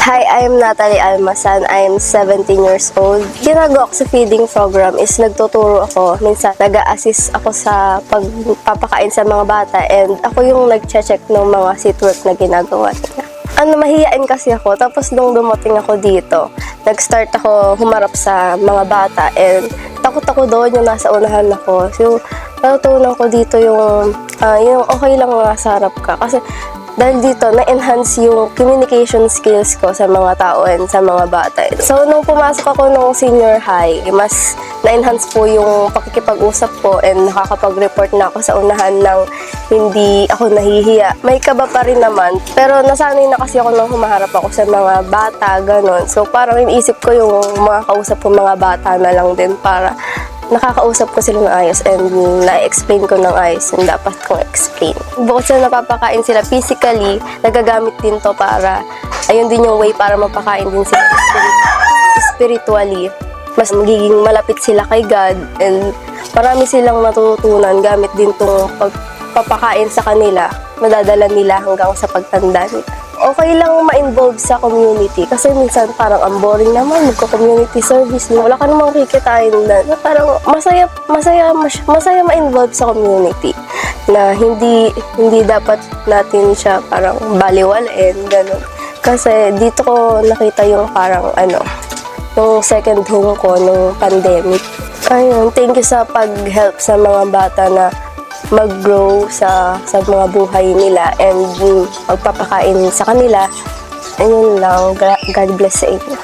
Hi, I'm Natalie Almasan. I'm 17 years old. Ginagawa ko sa feeding program is nagtuturo ako. Minsan, nag-a-assist ako sa pagpapakain sa mga bata and ako yung nag-check ng mga seatwork na ginagawa nila. Mahihain kasi ako. Tapos nung dumating ako dito, nag-start ako humarap sa mga bata and takot ako doon yung nasa unahan ako. So, natutunan ko dito yung okay lang nga sa harap ka. Kasi dahil dito, na-enhance yung communication skills ko sa mga tao and sa mga bata. So, nung pumasok ako nung senior high, mas na-enhance po yung pakikipag-usap ko and nakakapag-report na ako sa unahan ng hindi ako nahihiya. May kaba pa rin naman, pero nasanay na kasi ako nung humaharap ako sa mga bata, ganon. So, parang iniisip ko yung mga kausap ko mga bata na lang din para nakakausap ko sila ng ayos and na-explain ko ng ayos yung dapat kong explain. Bukod sa napapakain sila physically, nagagamit din to para, ayun din yung way para mapakain din sila spiritually. Mas magiging malapit sila kay God and marami silang matututunan gamit din tong pagpapakain sa kanila, madadala nila hanggang sa pagtanda nila. Okay lang ma-involve sa community kasi minsan parang ang boring naman magko-community service. Wala ka namang kikitain na parang masaya ma-involve sa community na hindi dapat natin siya parang baliwalain, gano'n. Kasi dito ko nakita yung parang yung second home ko nung pandemic. Ayun, thank you sa pag-help sa mga bata na mag-grow sa mga buhay nila and magpapakain sa kanila. Ayun lang, God bless sa inyo.